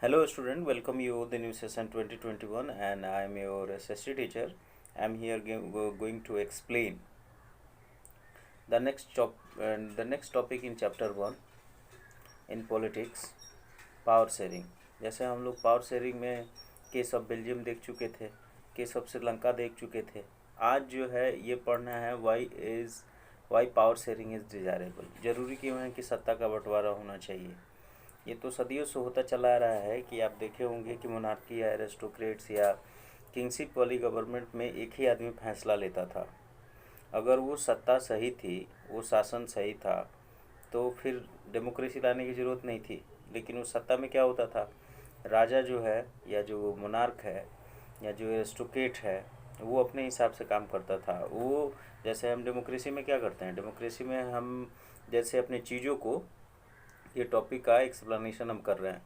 Hello student, welcome you the new session 2021 and I am your SST teacher. I am here going to explain the next topic in chapter 1 in politics, power sharing. जैसे हम लोग power sharing में case of Belgium देख चुके थे, case of Sri Lanka देख चुके थे। आज जो है ये पढ़ना है why power sharing is desirable. ज़रूरी क्यों है कि सत्ता का बंटवारा होना चाहिए। ये तो सदियों से होता चला आ रहा है कि आप देखे होंगे कि मोनार्की या एरिस्टोक्रेट्स या किंगशिप वाली गवर्नमेंट में एक ही आदमी फैसला लेता था। अगर वो सत्ता सही थी, वो शासन सही था, तो फिर डेमोक्रेसी लाने की ज़रूरत नहीं थी। लेकिन उस सत्ता में क्या होता था, राजा जो है या जो मोनार्क है या जो एरिस्टोक्रेट है वो अपने हिसाब से काम करता था। वो जैसे हम डेमोक्रेसी में क्या करते हैं, डेमोक्रेसी में हम जैसे अपने चीज़ों को, ये टॉपिक का एक्सप्लेनेशन हम कर रहे हैं।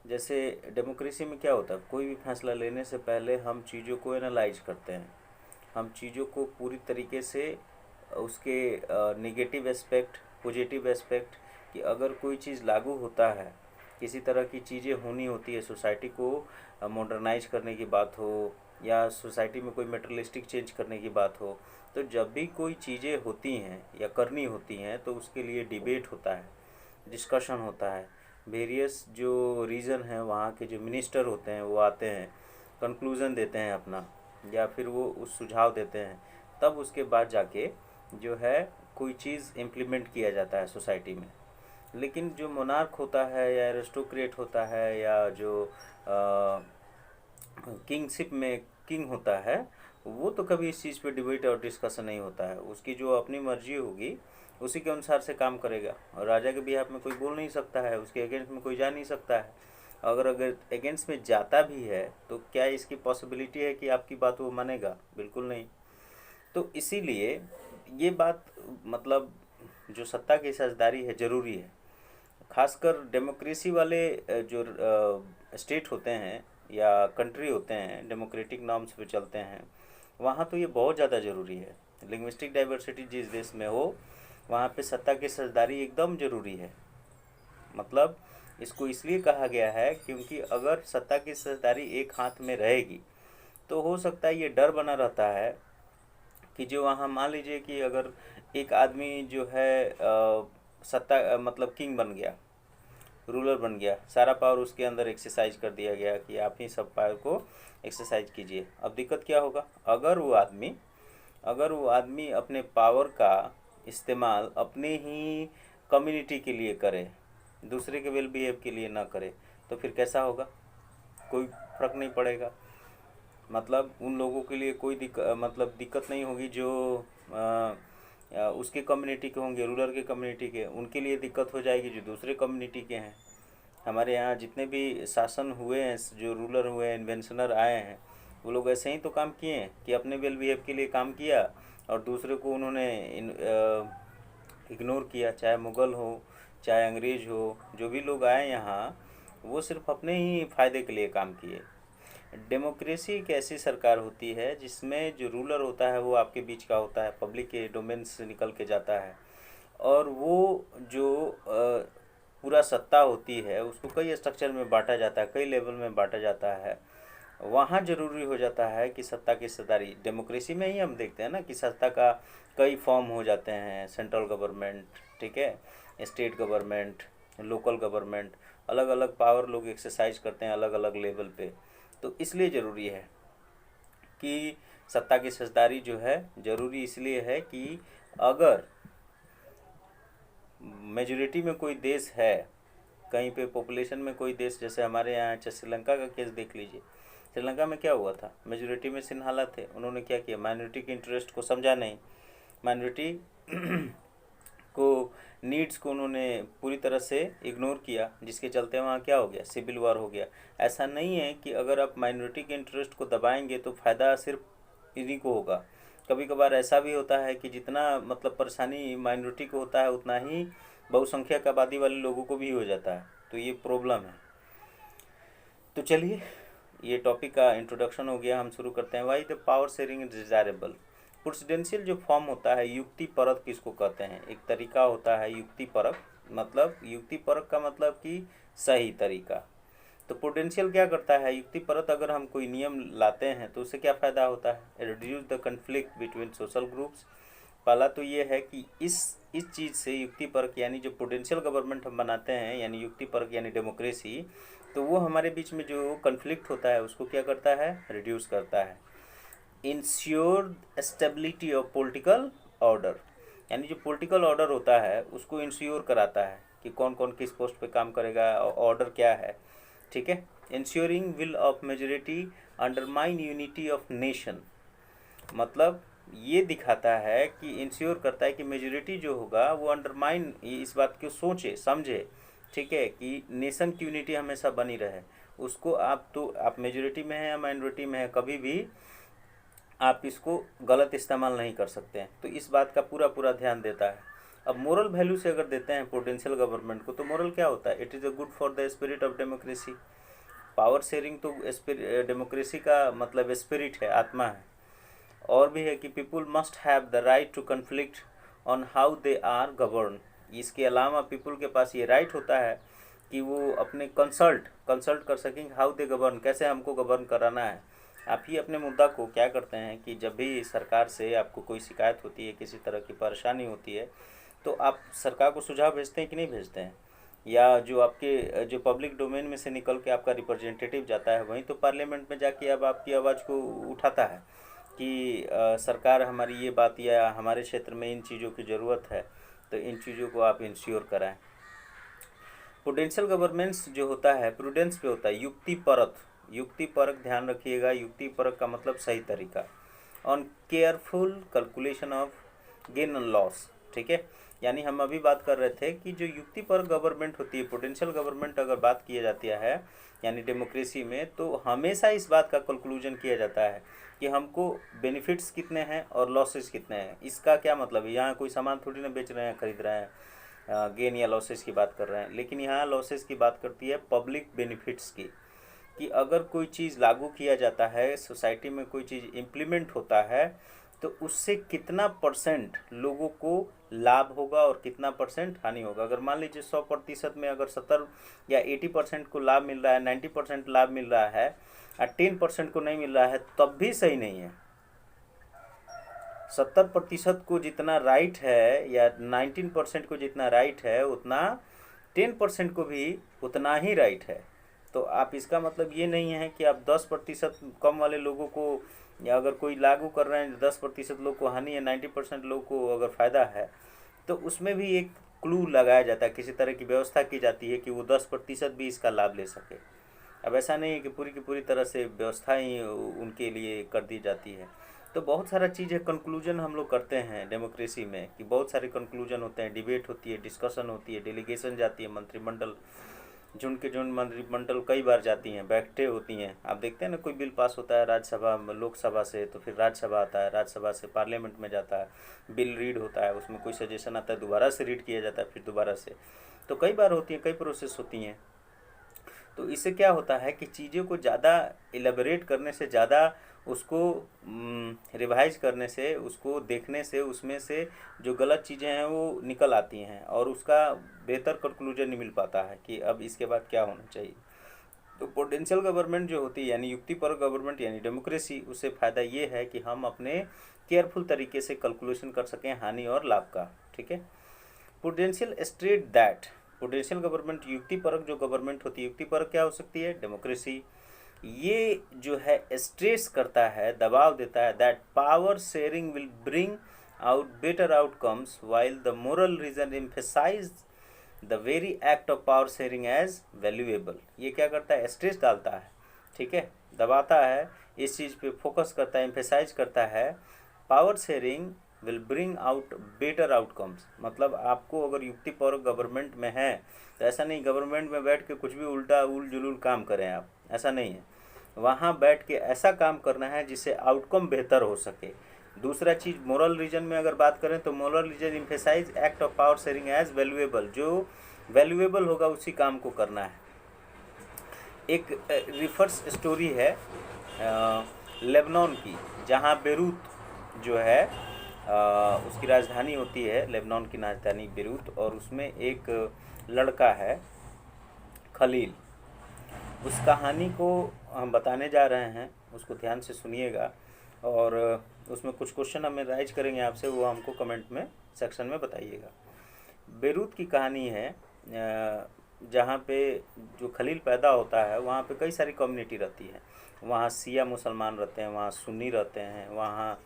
जैसे डेमोक्रेसी में क्या होता है, कोई भी फैसला लेने से पहले हम चीज़ों को एनालाइज करते हैं। हम चीज़ों को पूरी तरीके से उसके नेगेटिव एस्पेक्ट, पॉजिटिव एस्पेक्ट, कि अगर कोई चीज़ लागू होता है, किसी तरह की चीज़ें होनी होती है, सोसाइटी को मॉडर्नाइज करने की बात हो या सोसाइटी में कोई मेटरलिस्टिक चेंज करने की बात हो, तो जब भी कोई चीज़ें होती हैं या करनी होती हैं तो उसके लिए डिबेट होता है, डिस्कशन होता है। वेरियस जो रीज़न है, वहाँ के जो मिनिस्टर होते हैं वो आते हैं, कंक्लूज़न देते हैं अपना, या फिर वो उस सुझाव देते हैं। तब उसके बाद जाके जो है कोई चीज़ इम्प्लीमेंट किया जाता है सोसाइटी में। लेकिन जो मोनार्क होता है या एरिस्टोक्रेट होता है या जो किंगशिप में किंग होता है, वो तो कभी इस चीज़ पे डिबेट और डिस्कशन नहीं होता है। उसकी जो अपनी मर्जी होगी उसी के अनुसार से काम करेगा, और राजा के बिहाफ में कोई बोल नहीं सकता है, उसके अगेंस्ट में कोई जा नहीं सकता है। अगर अगेंस्ट में जाता भी है तो क्या इसकी पॉसिबिलिटी है कि आपकी बात वो मानेगा? बिल्कुल नहीं। तो इसीलिए ये बात, मतलब जो सत्ता की साझेदारी है ज़रूरी है। खासकर डेमोक्रेसी वाले जो स्टेट होते हैं या कंट्री होते हैं, डेमोक्रेटिक नॉर्म्स पे चलते हैं, वहाँ तो ये बहुत ज़्यादा ज़रूरी है। लिंग्विस्टिक डाइवर्सिटी जिस देश में हो, वहाँ पे सत्ता की साझेदारी एकदम ज़रूरी है। मतलब इसको इसलिए कहा गया है क्योंकि अगर सत्ता की साझेदारी एक हाथ में रहेगी तो हो सकता है ये डर बना रहता है कि जो वहाँ मान लीजिए कि अगर एक आदमी जो है सत्ता मतलब किंग बन गया, रूलर बन गया, सारा पावर उसके अंदर एक्सरसाइज कर दिया गया कि आप ही सब पावर को एक्सरसाइज कीजिए। अब दिक्कत क्या होगा, अगर वो आदमी अपने पावर का इस्तेमाल अपने ही कम्युनिटी के लिए करे, दूसरे के वेल बिहेव के लिए ना करे, तो फिर कैसा होगा? कोई फ़र्क नहीं पड़ेगा। मतलब उन लोगों के लिए कोई दिक्कत नहीं होगी जो उसके कम्युनिटी के होंगे, रूलर के कम्युनिटी के, उनके लिए दिक्कत हो जाएगी जो दूसरे कम्युनिटी के हैं। हमारे यहाँ जितने भी शासन हुए हैं, जो रूलर हुए हैं, इन्वेंशनर आए हैं, वो लोग ऐसे ही तो काम किए हैं कि अपने वेल बिहेव के लिए काम किया और दूसरे को उन्होंने इग्नोर किया। चाहे मुग़ल हो, चाहे अंग्रेज़ हो, जो भी लोग आए यहाँ, वो सिर्फ अपने ही फ़ायदे के लिए काम किए। डेमोक्रेसी एक ऐसी सरकार होती है जिसमें जो रूलर होता है वो आपके बीच का होता है, पब्लिक के डोमेन से निकल के जाता है, और वो जो पूरा सत्ता होती है उसको कई स्ट्रक्चर में बांटा जाता है, कई लेवल में बांटा जाता है। वहाँ ज़रूरी हो जाता है कि सत्ता की हिस्सेदारी, डेमोक्रेसी में ही हम देखते हैं ना कि सत्ता का कई फॉर्म हो जाते हैं, सेंट्रल गवर्नमेंट, ठीक है, स्टेट गवर्नमेंट, लोकल गवर्नमेंट, अलग अलग पावर लोग एक्सरसाइज करते हैं अलग अलग लेवल पे। तो इसलिए ज़रूरी है कि सत्ता की हिस्सेदारी जो है ज़रूरी इसलिए है कि अगर मेजोरिटी में कोई देश है, कहीं पे पॉपुलेशन में कोई देश, जैसे हमारे यहाँ श्रीलंका का केस देख लीजिए। श्रीलंका में क्या हुआ था, मेजोरिटी में सिन्हाला थे, उन्होंने क्या किया, माइनॉरिटी के इंटरेस्ट को समझा नहीं, माइनॉरिटी को नीड्स को उन्होंने पूरी तरह से इग्नोर किया, जिसके चलते वहाँ क्या हो गया, सिविल वार हो गया। ऐसा नहीं है कि अगर आप माइनॉरिटी के इंटरेस्ट को दबाएंगे तो फ़ायदा सिर्फ इन्हीं को होगा। कभी कभार ऐसा भी होता है कि जितना मतलब परेशानी माइनॉरिटी को होता है उतना ही बहुसंख्यक आबादी वाले लोगों को भी हो जाता है, तो ये प्रॉब्लम है। तो चलिए, ये टॉपिक का इंट्रोडक्शन हो गया, हम शुरू करते हैं। Why the power sharing is desirable. Presidential जो फॉर्म होता है, युक्ति परक किसको कहते हैं, एक तरीका होता है युक्ति परक, मतलब युक्ति परक का मतलब कि सही तरीका। तो प्रूडेंशियल क्या करता है, युक्तिपरक अगर हम कोई नियम लाते हैं तो उससे क्या फ़ायदा होता है, reduce the conflict between social groups. पहला तो ये है कि इस चीज़ से युक्तिपरक यानी जो प्रूडेंशियल गवर्नमेंट हम बनाते हैं यानी युक्तिपरक यानी डेमोक्रेसी, तो वो हमारे बीच में जो कन्फ्लिक्ट होता है उसको क्या करता है, रिड्यूस करता है। Ensure stability of political order, यानी जो पॉलिटिकल ऑर्डर होता है उसको इंश्योर कराता है कि कौन कौन किस पोस्ट पे काम करेगा, ऑर्डर क्या है, ठीक है। Ensuring will of majority undermine unity of nation, मतलब ये दिखाता है कि इंश्योर करता है कि मेजोरिटी जो होगा वो अंडरमाइन इस बात को सोचे समझे, ठीक है, कि नेशन की यूनिटी हमेशा बनी रहे। उसको आप मेजोरिटी में है या माइनॉरिटी में है, कभी भी आप इसको गलत इस्तेमाल नहीं कर सकते हैं। तो इस बात का पूरा ध्यान देता है। अब मोरल वैल्यू से अगर देते हैं पोटेंशियल गवर्नमेंट को, तो मोरल क्या होता है, it is a good for the spirit of democracy. Power sharing तो डेमोक्रेसी का मतलब स्पिरिट है, आत्मा है। और भी है कि people must have the right to conflict on how they are govern. इसके अलावा पीपुल के पास ये राइट होता है कि वो अपने कंसल्ट कर सकेंगे, हाउ दे गवर्न, कैसे हमको गवर्न कराना है। आप ही अपने मुद्दा को क्या करते हैं कि जब भी सरकार से आपको कोई शिकायत होती है, किसी तरह की परेशानी होती है, तो आप सरकार को सुझाव भेजते हैं कि नहीं भेजते हैं, या जो पब्लिक डोमेन में से निकल के आपका रिप्रेजेंटेटिव जाता है वहीं तो पार्लियामेंट में जाके अब आपकी आवाज़ को उठाता है कि सरकार हमारी ये बात या हमारे क्षेत्र में इन चीज़ों की ज़रूरत है, तो इन चीज़ों को आप इंश्योर कराएं। प्रूडेंशियल गवर्नेंस जो होता है प्रूडेंस पे होता है, युक्तिपरक ध्यान रखिएगा, युक्तिपरक का मतलब सही तरीका। On careful calculation of gain and loss, ठीक है। यानी हम अभी बात कर रहे थे कि जो युक्तिपरक गवर्नमेंट होती है, पोटेंशियल गवर्नमेंट अगर बात किया जाती है यानी डेमोक्रेसी में, तो हमेशा इस बात का कंक्लूजन किया जाता है कि हमको बेनिफिट्स कितने हैं और लॉसेस कितने हैं। इसका क्या मतलब है, यहाँ कोई सामान थोड़ी ना बेच रहे हैं, खरीद रहे हैं, गेन या लॉसेस की बात कर रहे हैं, लेकिन यहाँ लॉसेस की बात करती है पब्लिक बेनिफिट्स की, कि अगर कोई चीज़ लागू किया जाता है, सोसाइटी में कोई चीज़ इम्प्लीमेंट होता है, तो उससे कितना परसेंट लोगों को लाभ होगा और कितना परसेंट हानि होगा। अगर मान लीजिए 100% में अगर 70 या 80% को लाभ मिल रहा है, 90% लाभ मिल रहा है और 10% को नहीं मिल रहा है, तब भी सही नहीं है। 70% को जितना राइट है या 19% को जितना राइट है, उतना 10% को भी उतना ही राइट है। तो आप इसका मतलब ये नहीं है कि आप 10% कम वाले लोगों को, या अगर कोई लागू कर रहे हैं 10% लोग को हानि है, 90% लोग को अगर फ़ायदा है, तो उसमें भी एक क्लू लगाया जाता है, किसी तरह की व्यवस्था की जाती है कि वो 10% भी इसका लाभ ले सके। अब ऐसा नहीं है कि पूरी की पूरी तरह से व्यवस्था ही उनके लिए कर दी जाती है। तो बहुत सारा चीज़ है, कंक्लूजन हम लोग करते हैं डेमोक्रेसी में कि बहुत सारे कंक्लूजन होते हैं, डिबेट होती है, डिस्कशन होती है, डेलीगेशन जाती है, मंत्रिमंडल झुंड मंत्रिमंडल कई बार जाती हैं, बैठकें होती हैं। आप देखते हैं ना, कोई बिल पास होता है राज्यसभा लोकसभा से, तो फिर राज्यसभा आता है, राज्यसभा से पार्लियामेंट में जाता है, बिल रीड होता है, उसमें कोई सजेशन आता है, दोबारा से रीड किया जाता है, फिर दोबारा से, तो कई बार होती हैं, कई प्रोसेस होती हैं। तो इससे क्या होता है कि चीज़ों को ज़्यादा एलेबरेट करने से, ज़्यादा उसको रिवाइज करने से, उसको देखने से, उसमें से जो गलत चीज़ें हैं वो निकल आती हैं और उसका बेहतर कंक्लूजन नहीं मिल पाता है कि अब इसके बाद क्या होना चाहिए। तो पोटेंशियल गवर्नमेंट जो होती है यानी युक्तिपरक गवर्नमेंट यानी डेमोक्रेसी, उससे फ़ायदा ये है कि हम अपने केयरफुल तरीके से कैलकुलेशन कर सकें हानि और लाभ का, ठीक है। Prudential state that, prudential government युक्तिपरक जो गवर्नमेंट होती है, युक्तिपरक क्या हो सकती है, डेमोक्रेसी, ये जो है स्ट्रेस करता है, दबाव देता है, that power sharing will bring out better outcomes while the moral reason emphasise the very act of power sharing as valuable. ये क्या करता है, स्ट्रेस डालता है, ठीक है, दबाता है, इस चीज़ पे फोकस करता है, एम्फेसाइज करता है, power sharing will bring out better outcomes. मतलब आपको अगर युक्तिपरक गवर्नमेंट में है तो ऐसा नहीं गवर्नमेंट में बैठ के कुछ भी उल्टा उल जुलूल काम करें आप, ऐसा नहीं है। वहाँ बैठ के ऐसा काम करना है जिससे आउटकम बेहतर हो सके। दूसरा चीज़, मोरल रीजन में अगर बात करें तो moral reason emphasise act of power sharing as valuable, जो वैल्यूएबल होगा उसी काम को करना है। एक रिफर्स स्टोरी है लेबनान की, जहाँ बेरूत जो है उसकी राजधानी होती है, लेबनान की राजधानी बेरूत, और उसमें एक लड़का है खलील। उस कहानी को हम बताने जा रहे हैं, उसको ध्यान से सुनिएगा और उसमें कुछ क्वेश्चन हमें राइज करेंगे आपसे, वो हमको कमेंट में सेक्शन में बताइएगा। बेरूत की कहानी है, जहाँ पे जो खलील पैदा होता है वहाँ पे कई सारी कम्युनिटी रहती है। वहाँ सिया मुसलमान रहते हैं, वहाँ सुन्नी रहते हैं, वहाँ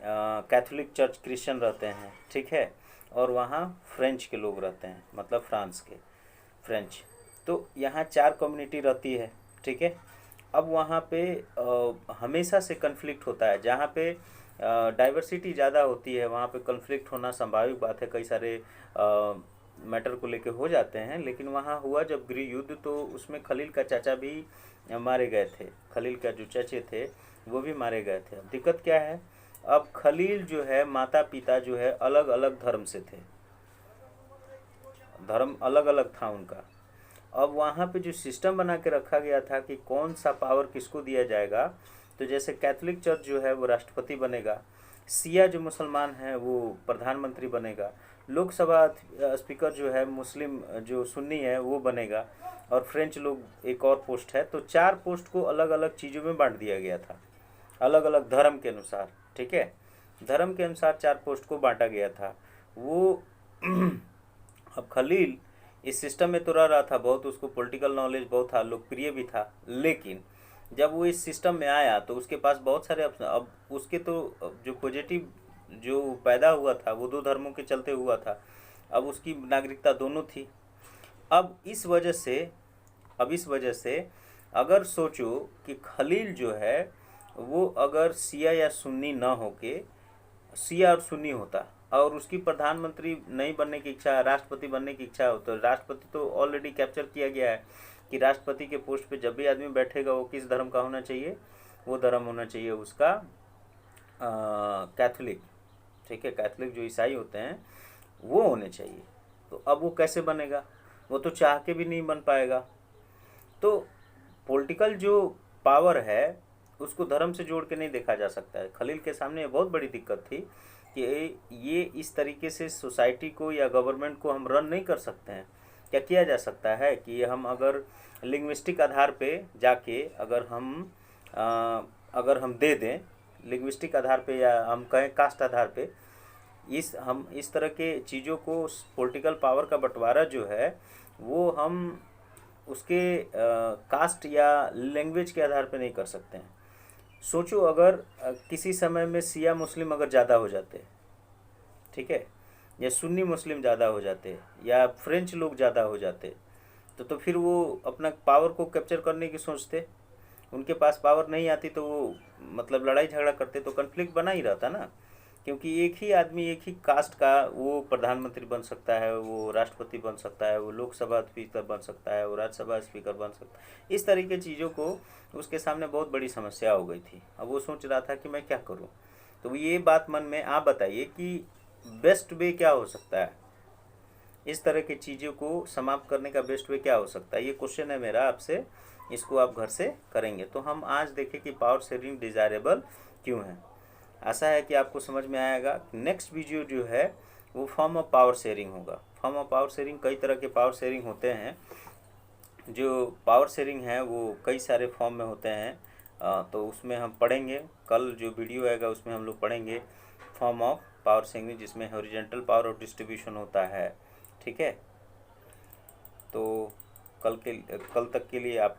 कैथोलिक चर्च क्रिश्चियन रहते हैं, ठीक है, और वहाँ फ्रेंच के लोग रहते हैं, मतलब फ्रांस के फ्रेंच। तो यहाँ 4 कम्युनिटी रहती है, ठीक है। अब वहाँ पे हमेशा से कन्फ्लिक्ट होता है। जहाँ पे डाइवर्सिटी ज़्यादा होती है वहाँ पे कन्फ्लिक्ट होना स्वाभाविक बात है, कई सारे मैटर को लेके हो जाते हैं। लेकिन वहाँ हुआ जब गृह युद्ध, तो उसमें खलील का चाचा भी मारे गए थे, खलील का जो चाचे थे वो भी मारे गए थे। अब दिक्कत क्या है, अब खलील जो है माता पिता जो है अलग अलग धर्म से थे, धर्म अलग अलग था उनका। अब वहाँ पे जो सिस्टम बना के रखा गया था कि कौन सा पावर किसको दिया जाएगा, तो जैसे कैथोलिक चर्च जो है वो राष्ट्रपति बनेगा, सिया जो मुसलमान है वो प्रधानमंत्री बनेगा, लोकसभा स्पीकर जो है मुस्लिम जो सुन्नी है वो बनेगा, और फ्रेंच लोग एक और पोस्ट है। तो 4 पोस्ट को अलग अलग चीज़ों में बांट दिया गया था, अलग अलग धर्म के अनुसार, ठीक है, धर्म के अनुसार 4 पोस्ट को बांटा गया था वो। अब खलील इस सिस्टम में तो रह रहा था, बहुत उसको पॉलिटिकल नॉलेज बहुत था, लोकप्रिय भी था। लेकिन जब वो इस सिस्टम में आया तो उसके पास बहुत सारे ऑप्शन, अब उसके तो जो पॉजिटिव जो पैदा हुआ था वो 2 धर्मों के चलते हुआ था, अब उसकी नागरिकता दोनों थी। अब इस वजह से अगर सोचो कि खलील जो है वो अगर सिया या सुन्नी ना होके सिया और सुन्नी होता और उसकी प्रधानमंत्री नहीं बनने की इच्छा, राष्ट्रपति बनने की इच्छा हो, तो राष्ट्रपति तो ऑलरेडी कैप्चर किया गया है कि राष्ट्रपति के पोस्ट पे जब भी आदमी बैठेगा वो किस धर्म का होना चाहिए, वो धर्म होना चाहिए उसका कैथोलिक, ठीक है, कैथोलिक जो ईसाई होते हैं वो होने चाहिए। तो अब वो कैसे बनेगा, वो तो चाह के भी नहीं बन पाएगा। तो पॉलिटिकल जो पावर है उसको धर्म से जोड़ के नहीं देखा जा सकता है। खलील के सामने ये बहुत बड़ी दिक्कत थी कि ये इस तरीके से सोसाइटी को या गवर्नमेंट को हम रन नहीं कर सकते हैं। क्या किया जा सकता है कि हम अगर लिंग्विस्टिक आधार पे जाके अगर हम दे दें लिंग्विस्टिक आधार पे, या हम कहें कास्ट आधार पे, हम इस तरह के चीज़ों को, पॉलिटिकल पावर का बंटवारा जो है वो हम उसके कास्ट या लैंग्वेज के आधार पे नहीं कर सकते हैं। सोचो अगर किसी समय में सिया मुस्लिम अगर ज़्यादा हो जाते, ठीक है, या सुन्नी मुस्लिम ज़्यादा हो जाते, या फ्रेंच लोग ज़्यादा हो जाते, तो फिर वो अपना पावर को कैप्चर करने की सोचते, उनके पास पावर नहीं आती तो वो मतलब लड़ाई झगड़ा करते, तो कन्फ्लिक्ट बना ही रहता ना। क्योंकि एक ही आदमी एक ही कास्ट का वो प्रधानमंत्री बन सकता है, वो राष्ट्रपति बन सकता है, वो लोकसभा स्पीकर बन सकता है, वो राज्यसभा स्पीकर बन सकता है। इस तरीके चीज़ों को उसके सामने बहुत बड़ी समस्या हो गई थी। अब वो सोच रहा था कि मैं क्या करूं। तो ये बात मन में, आप बताइए कि बेस्ट वे क्या हो सकता है, इस तरह की चीज़ों को समाप्त करने का बेस्ट वे क्या हो सकता है। ये क्वेश्चन है मेरा आपसे, इसको आप घर से करेंगे। तो हम आज देखें कि पावर शेयरिंग डिज़ायरेबल क्यों है। आशा है कि आपको समझ में आएगा। नेक्स्ट वीडियो जो है वो फॉर्म ऑफ पावर शेयरिंग होगा। फॉर्म ऑफ पावर शेयरिंग, कई तरह के पावर शेयरिंग होते हैं। जो पावर शेयरिंग है वो कई सारे फॉर्म में होते हैं, तो उसमें हम पढ़ेंगे। कल जो वीडियो आएगा उसमें हम लोग पढ़ेंगे फॉर्म ऑफ पावर शेयरिंग, जिसमें हॉरिजॉन्टल पावर ऑफ डिस्ट्रीब्यूशन होता है, ठीक है। तो कल तक के लिए आप